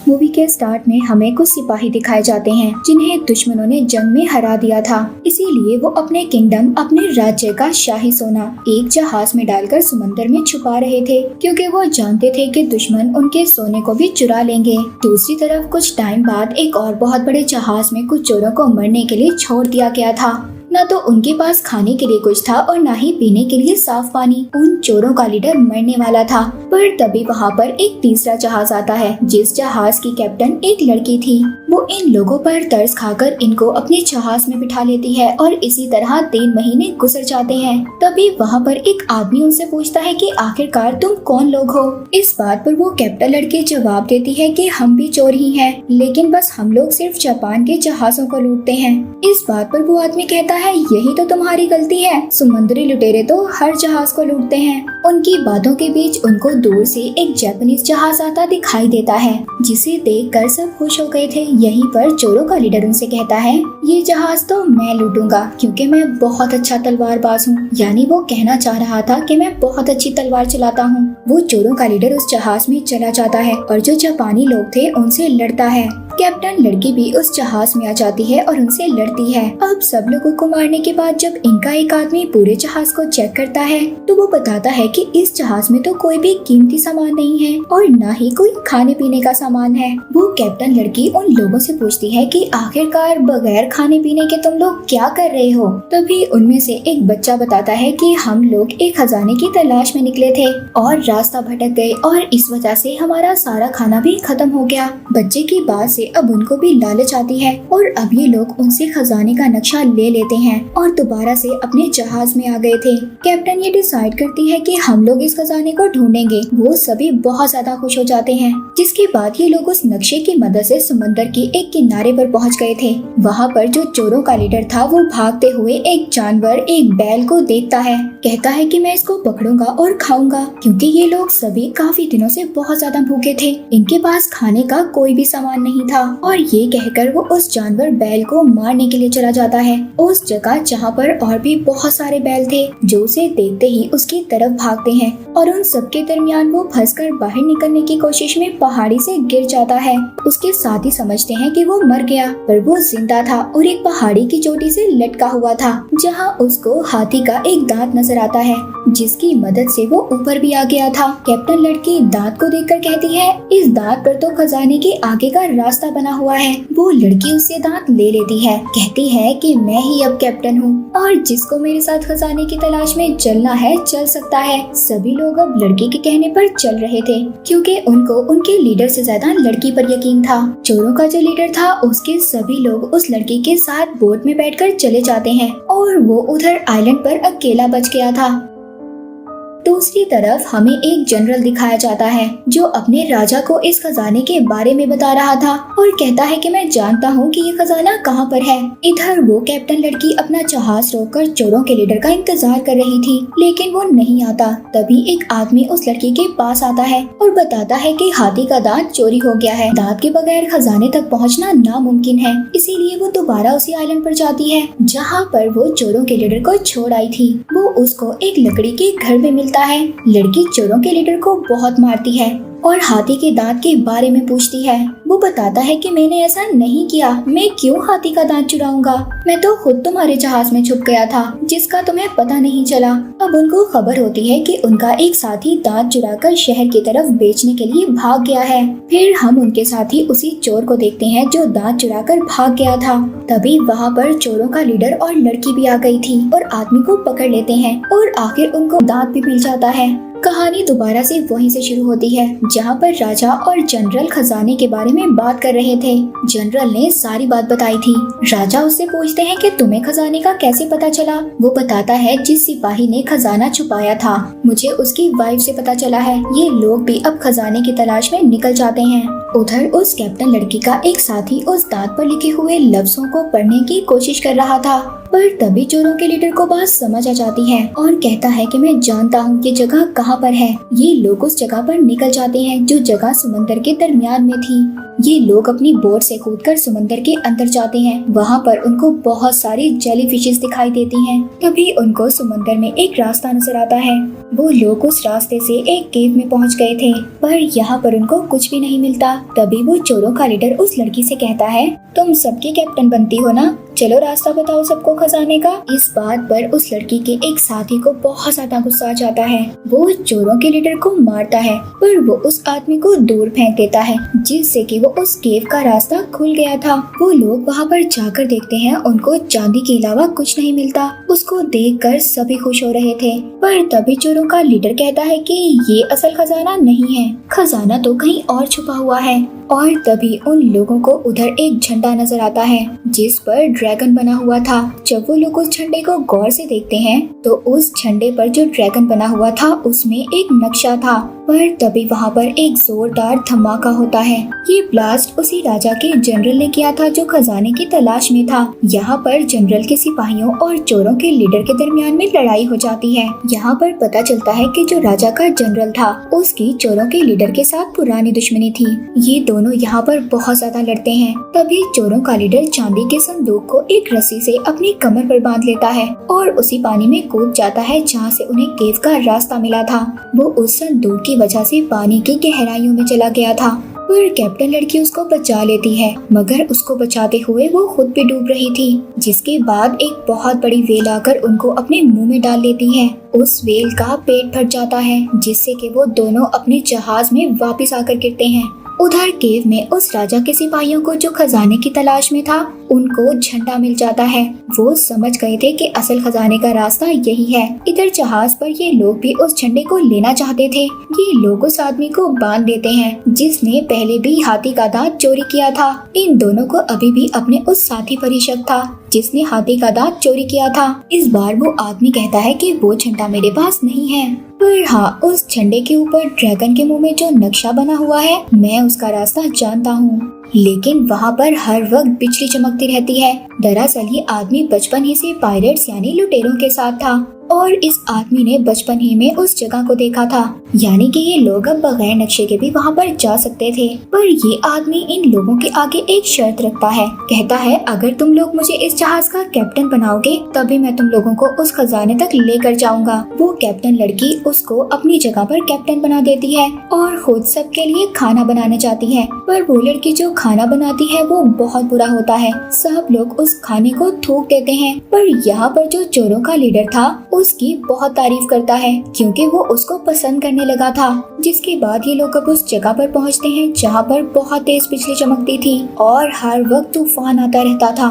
Movie के start में हमें कुछ सिपाही दिखाए जाते हैं जिन्हें दुश्मनों ने जंग में हरा दिया था। इसीलिए वो अपने किंगडम, अपने राज्य का शाही सोना एक जहाज में डालकर समंदर में छुपा रहे थे, क्योंकि वो जानते थे कि दुश्मन उनके सोने को भी चुरा लेंगे। दूसरी तरफ कुछ टाइम बाद एक और बहुत बड़े जहाज में कुछ चोरों को मरने के लिए छोड़ दिया गया था। न तो उनके पास खाने के लिए कुछ था और न ही पीने के लिए साफ पानी। उन चोरों का लीडर मरने वाला था, पर तभी वहाँ पर एक तीसरा जहाज आता है जिस जहाज की कैप्टन एक लड़की थी। वो इन लोगों पर तरस खाकर इनको अपने जहाज में बिठा लेती है और इसी तरह 3 महीने गुजर जाते हैं। तभी वहाँ पर एक आदमी उनसे पूछता है कि आखिरकार तुम कौन लोग हो। इस बात पर वो कैप्टन लड़की जवाब देती है कि हम भी चोर ही हैं, लेकिन बस हम लोग सिर्फ जापान के जहाजों को लूटते हैं। इस बात पर वो आदमी कहता है यही तो तुम्हारी गलती है, समुद्री लुटेरे तो हर जहाज को लूटते हैं। उनकी बातों के बीच उनको दूर से एक जापानीज जहाज आता दिखाई देता है, जिसे देखकर सब खुश हो गए थे। यहीं पर चोरों का लीडर उनसे कहता है ये जहाज तो मैं लूटूंगा क्योंकि मैं बहुत अच्छा तलवारबाज हूँ। यानी वो कहना चाह रहा था कि मैं बहुत अच्छी तलवार चलाता हूँ। वो चोरों का लीडर उस जहाज में चला जाता है और जो जापानी लोग थे उनसे लड़ता है। कैप्टन लड़की भी उस जहाज में आ जाती है और उनसे लड़ती है। अब सब लोगों को मारने के बाद जब इनका एक आदमी पूरे जहाज को चेक करता है तो वो बताता है कि इस जहाज में तो कोई भी कीमती सामान नहीं है और न ही कोई खाने पीने का सामान है। वो कैप्टन लड़की उन लोगों से पूछती है कि आखिरकार बगैर खाने पीने के तुम लोग क्या कर रहे हो। तभी उनमें से एक बच्चा बताता है कि हम लोग एक खजाने की तलाश में निकले थे और रास्ता भटक गए और इस वजह से हमारा सारा खाना भी खत्म हो गया। बच्चे की बात से अब उनको भी लालच आती है और अब ये लोग उनसे खजाने का नक्शा ले लेते हैं और दोबारा से अपने जहाज में आ गए थे। कैप्टन ये डिसाइड करती है कि हम लोग इस खजाने को ढूंढेंगे। वो सभी बहुत ज्यादा खुश हो जाते हैं, जिसके बाद ये लोग उस नक्शे की मदद से समंदर के एक किनारे पर पहुंच गए थे। वहाँ पर जो चोरों का लीडर था वो भागते हुए एक जानवर, एक बैल को देखता है। कहता है कि मैं इसको पकड़ूंगा और खाऊंगा, क्योंकि ये लोग सभी काफी दिनों से बहुत ज्यादा भूखे थे। इनके पास खाने का कोई भी सामान नहीं था और ये कहकर वो उस जानवर बैल को मारने के लिए चला जाता है उस जगह जहाँ पर और भी बहुत सारे बैल थे, जो उसे देखते ही उसकी तरफ भागते हैं और उन सबके दरमियान वो फंसकर बाहर निकलने की कोशिश में पहाड़ी से गिर जाता है। उसके साथ ही समझते हैं कि वो मर गया, पर वो जिंदा था और एक पहाड़ी की चोटी से लटका हुआ था, जहाँ उसको हाथी का एक दांत नजर आता है, जिसकी मदद से वो ऊपर भी आ गया था। कैप्टन लड़की दांत को देखकर कहती है इस दांत पर तो खजाने के आगे का रास्ता बना हुआ है। वो लड़की उससे दांत ले लेती है, कहती है कि मैं ही अब कैप्टन हूँ और जिसको मेरे साथ खजाने की तलाश में चलना है चल सकता है। सभी लोग अब लड़की के कहने पर चल रहे थे, क्योंकि उनको उनके लीडर से ज्यादा लड़की पर यकीन था। चोरों का जो लीडर था उसके सभी लोग उस लड़की के साथ बोट में बैठकर चले जाते हैं और वो उधर आइलैंड पर अकेला बच गया था। दूसरी तरफ हमें एक जनरल दिखाया जाता है जो अपने राजा को इस खजाने के बारे में बता रहा था और कहता है कि मैं जानता हूँ कि ये खजाना कहाँ पर है। इधर वो कैप्टन लड़की अपना जहाज रोककर चोरों के लीडर का इंतजार कर रही थी, लेकिन वो नहीं आता। तभी एक आदमी उस लड़की के पास आता है और बताता है कि हाथी का दांत चोरी हो गया है। दांत के बगैर खजाने तक पहुँचना नामुमकिन है, इसीलिए वो दोबारा उसी आइलैंड पर जाती है जहाँ पर वो चोरों के लीडर को छोड़ आई थी। वो उसको एक लकड़ी के घर में मिलता है। लड़की चोरों के लीडर को बहुत मारती है और हाथी के दांत के बारे में पूछती है। वो बताता है कि मैंने ऐसा नहीं किया, मैं क्यों हाथी का दांत चुराऊंगा, मैं तो खुद तुम्हारे जहाज में छुप गया था जिसका तुम्हें पता नहीं चला। अब उनको खबर होती है कि उनका एक साथी दांत चुराकर शहर की तरफ बेचने के लिए भाग गया है। फिर हम उनके साथी उसी चोर को देखते हैं जो दांत चुराकर भाग गया था। तभी वहाँ पर चोरों का लीडर और लड़की भी आ गई थी और आदमी को पकड़ लेते हैं और आखिर उनको दांत भी मिल जाता है। कहानी दोबारा से वहीं से शुरू होती है जहाँ पर राजा और जनरल खजाने के बारे में बात कर रहे थे। जनरल ने सारी बात बताई थी। राजा उससे पूछते हैं कि तुम्हें खजाने का कैसे पता चला। वो बताता है जिस सिपाही ने खजाना छुपाया था मुझे उसकी वाइफ से पता चला है। ये लोग भी अब खजाने की तलाश में निकल जाते हैं। उधर उस कैप्टन लड़की का एक साथी उस दांत पर लिखे हुए लफ्जों को पढ़ने की कोशिश कर रहा था, पर तभी चोरों के लीडर को बात समझ आ जाती है और कहता है कि मैं जानता हूँ कि जगह कहाँ पर है। ये लोग उस जगह पर निकल जाते हैं जो जगह समंदर के दरमियान में थी। ये लोग अपनी बोट से कूदकर समंदर के अंदर जाते हैं। वहाँ पर उनको बहुत सारी जेली फिशेस दिखाई देती हैं। तभी उनको समंदर में एक रास्ता नजर आता है। वो लोग उस रास्ते से एक केव में पहुँच गए थे, पर यहाँ पर उनको कुछ भी नहीं मिलता। तभी वो चोरों का लीडर उस लड़की से कहता है, तुम सबकी कैप्टन बनती हो ना, चलो रास्ता बताओ सबको खजाने का। इस बात पर उस लड़की के एक साथी को बहुत ज्यादा गुस्सा आ जाता है। वो चोरों के लीडर को मारता है, पर वो उस आदमी को दूर फेंक देता है, जिससे कि वो उस केव का रास्ता खुल गया था। वो लोग वहाँ पर जाकर देखते हैं, उनको चांदी के अलावा कुछ नहीं मिलता। उसको देखकर सभी खुश हो रहे थे, पर तभी चोरों का लीडर कहता है कि ये असल खजाना नहीं है, खजाना तो कहीं और छुपा हुआ है। और तभी उन लोगों को उधर एक झंडा नजर आता है जिस पर ड्रैगन बना हुआ था। जब वो लोग उस झंडे को गौर से देखते हैं तो उस झंडे पर जो ड्रैगन बना हुआ था उसमें एक नक्शा था। पर तभी वहाँ पर एक जोरदार धमाका होता है। ये ब्लास्ट उसी राजा के जनरल ने किया था जो खजाने की तलाश में था। यहाँ पर जनरल के सिपाहियों और चोरों के लीडर के दरमियान में लड़ाई हो जाती है। यहाँ पर पता चलता है कि जो राजा का जनरल था उसकी चोरों के लीडर के साथ पुरानी दुश्मनी थी। ये दोनों यहाँ पर बहुत ज्यादा लड़ते हैं। तभी चोरों का लीडर चांदी के संदूक को एक रस्सी से अपनी कमर पर बांध लेता है और उसी पानी में कूद जाता है जहाँ से उन्हें केव का रास्ता मिला था। वो उस संदूक की वजह से पानी की गहराइयों में चला गया था, पर कैप्टन लड़की उसको बचा लेती है, मगर उसको बचाते हुए वो खुद भी डूब रही थी। जिसके बाद एक बहुत बड़ी वेल आकर उनको अपने मुंह में डाल लेती है। उस वेल का पेट फट जाता है, जिससे कि वो दोनों अपने जहाज में वापस आकर गिरते हैं। उधर केव में उस राजा के सिपाहियों को जो खजाने की तलाश में था उनको झंडा मिल जाता है। वो समझ गए थे कि असल खजाने का रास्ता यही है। इधर जहाज पर ये लोग भी उस झंडे को लेना चाहते थे। ये लोग उस आदमी को बांध देते हैं जिसने पहले भी हाथी का दांत चोरी किया था। इन दोनों को अभी भी अपने उस साथी पर ही शक था जिसने हाथी का दांत चोरी किया था। इस बार वो आदमी कहता है कि वो झंडा मेरे पास नहीं है, पर हाँ, उस झंडे के ऊपर ड्रैगन के मुंह में जो नक्शा बना हुआ है मैं उसका रास्ता जानता हूँ। लेकिन वहाँ पर हर वक्त बिजली चमकती रहती है। दरअसल ये आदमी बचपन ही से पायरेट्स यानी लुटेरों के साथ था और इस आदमी ने बचपन ही में उस जगह को देखा था, यानी कि ये लोग अब बगैर नक्शे के भी वहाँ पर जा सकते थे। पर ये आदमी इन लोगों के आगे एक शर्त रखता है। कहता है अगर तुम लोग मुझे इस जहाज का कैप्टन बनाओगे तभी मैं तुम लोगों को उस खजाने तक लेकर जाऊंगा। वो कैप्टन लड़की उसको अपनी जगह पर कैप्टन बना देती है और खुद सबके लिए खाना बनाना चाहती है। पर वो लड़की जो खाना बनाती है वो बहुत बुरा होता है। सब लोग उस खाने को थूक देते हैं। पर यहाँ पर जो चोरों का लीडर था उसकी बहुत तारीफ करता है क्योंकि वो उसको पसंद करने लगा था। जिसके बाद ये लोग अब उस जगह पर पहुंचते हैं जहाँ पर बहुत तेज बिजली चमकती थी और हर वक्त तूफान आता रहता था।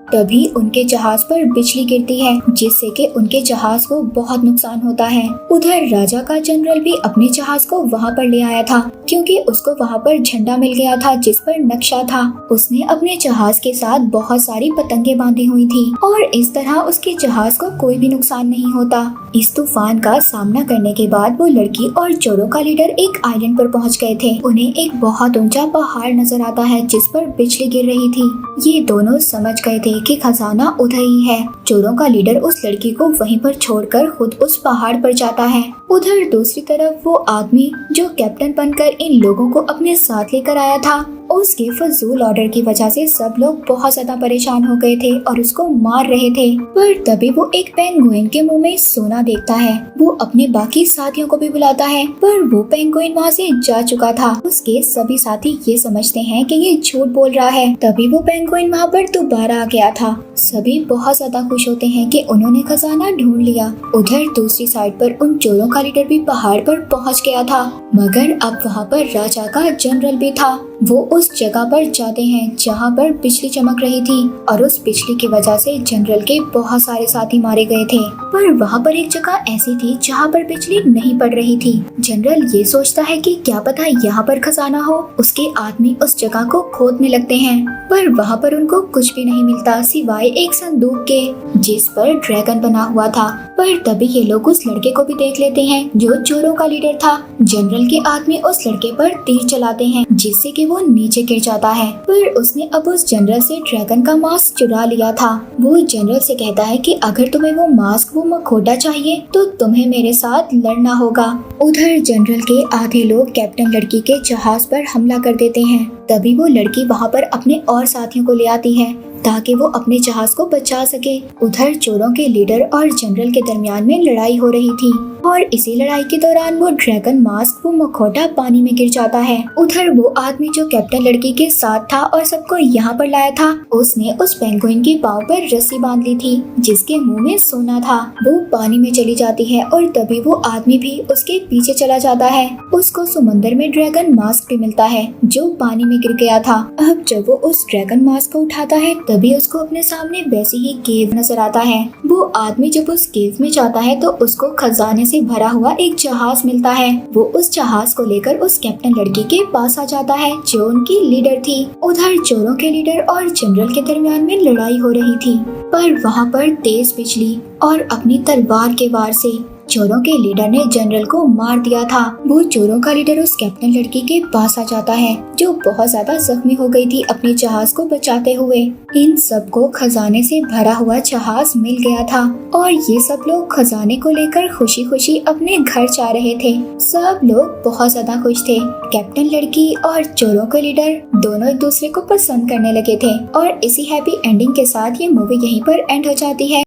तभी उनके जहाज पर बिजली गिरती है जिससे कि उनके जहाज को बहुत नुकसान होता है। उधर राजा का जनरल भी अपने जहाज को वहाँ पर ले आया था क्योंकि उसको वहाँ पर झंडा मिल गया था जिस पर नक्शा था। उसने अपने जहाज के साथ बहुत सारी पतंगे बांधी हुई थी और इस तरह उसके जहाज को कोई भी नुकसान नहीं होता। इस तूफान का सामना करने के बाद वो लड़की और चोरों का लीडर एक आइलैंड पर पहुँच गए थे। उन्हें एक बहुत ऊंचा पहाड़ नजर आता है जिस पर बिजली गिर रही थी। ये दोनों समझ गए थे कि खजाना उधर ही है। चोरों का लीडर उस लड़की को वहीं पर छोड़कर खुद उस पहाड़ पर जाता है। उधर दूसरी तरफ वो आदमी जो कैप्टन बनकर इन लोगों को अपने साथ लेकर आया था उसके फजूल ऑर्डर की वजह से सब लोग बहुत ज्यादा परेशान हो गए थे और उसको मार रहे थे। पर तभी वो एक पेंगुइन के मुंह में सोना देखता है। वो अपने बाकी साथियों को भी बुलाता है पर वो पेंगुइन वहाँ से जा चुका था। उसके सभी साथी ये समझते हैं कि ये झूठ बोल रहा है। तभी वो पेंगुइन वहाँ पर दोबारा आ गया था। सभी बहुत ज्यादा खुश होते हैं कि उन्होंने खजाना ढूंढ लिया। उधर दूसरी साइड पर उन चोरों का लीडर भी पहाड़ पर पहुँच गया था, मगर अब वहाँ पर राजा का जनरल भी था। वो उस जगह पर जाते हैं जहाँ पर बिजली चमक रही थी और उस बिजली की वजह से जनरल के बहुत सारे साथी मारे गए थे। पर वहाँ पर एक जगह ऐसी थी जहाँ पर बिजली नहीं पड़ रही थी। जनरल ये सोचता है कि क्या पता यहाँ पर खजाना हो। उसके आदमी उस जगह को खोदने लगते हैं पर वहाँ पर उनको कुछ भी नहीं मिलता सिवाय एक संदूक के जिस पर ड्रैगन बना हुआ था। पर तभी ये लोग उस लड़के को भी देख लेते हैं जो चोरों का लीडर था। जनरल के आदमी उस लड़के पर तीर चलाते हैं जिससे कि वो वो नीचे गिर जाता है। पर उसने अब उस जनरल से ड्रैगन का मास्क चुरा लिया था। वो जनरल से कहता है कि अगर तुम्हें वो मास्क वो मखौटा चाहिए तो तुम्हें मेरे साथ लड़ना होगा। उधर जनरल के आधे लोग कैप्टन लड़की के जहाज पर हमला कर देते हैं। तभी वो लड़की वहाँ पर अपने और साथियों को ले आती है ताकि वो अपने जहाज को बचा सके। उधर चोरों के लीडर और जनरल के दरमियान में लड़ाई हो रही थी और इसी लड़ाई के दौरान वो ड्रैगन मास्क वो मखौटा पानी में गिर जाता है। उधर वो आदमी जो कैप्टन लड़की के साथ था और सबको यहाँ पर लाया था, उसने उस पेंगुइन के पाँव पर रस्सी बांध ली थी जिसके मुंह में सोना था। वो पानी में चली जाती है और तभी वो आदमी भी उसके पीछे चला जाता है। उसको समंदर में ड्रैगन मास्क भी मिलता है जो पानी में गिर गया था। अब जब वो उस ड्रैगन मास्क को उठाता है तभी उसको अपने सामने वैसी ही केव नजर आता है। वो आदमी जब उस केव में जाता है तो उसको खजाने से भरा हुआ एक जहाज मिलता है। वो उस जहाज को लेकर उस कैप्टन लड़की के पास आ जाता है जो उनकी लीडर थी। उधर चोरों के लीडर और जनरल के दरमियान में लड़ाई हो रही थी, पर वहाँ पर तेज बिजली और अपनी तलवार के वार से चोरों के लीडर ने जनरल को मार दिया था। वो चोरों का लीडर उस कैप्टन लड़की के पास आ जाता है जो बहुत ज्यादा जख्मी हो गई थी अपने जहाज को बचाते हुए। इन सबको खजाने से भरा हुआ जहाज मिल गया था और ये सब लोग खजाने को लेकर खुशी खुशी अपने घर जा रहे थे। सब लोग बहुत ज्यादा खुश थे। कैप्टन लड़की और चोरों के लीडर दोनों एक दूसरे को पसंद करने लगे थे और इसी हैप्पी एंडिंग के साथ ये मूवी यहीं पर एंड हो जाती है।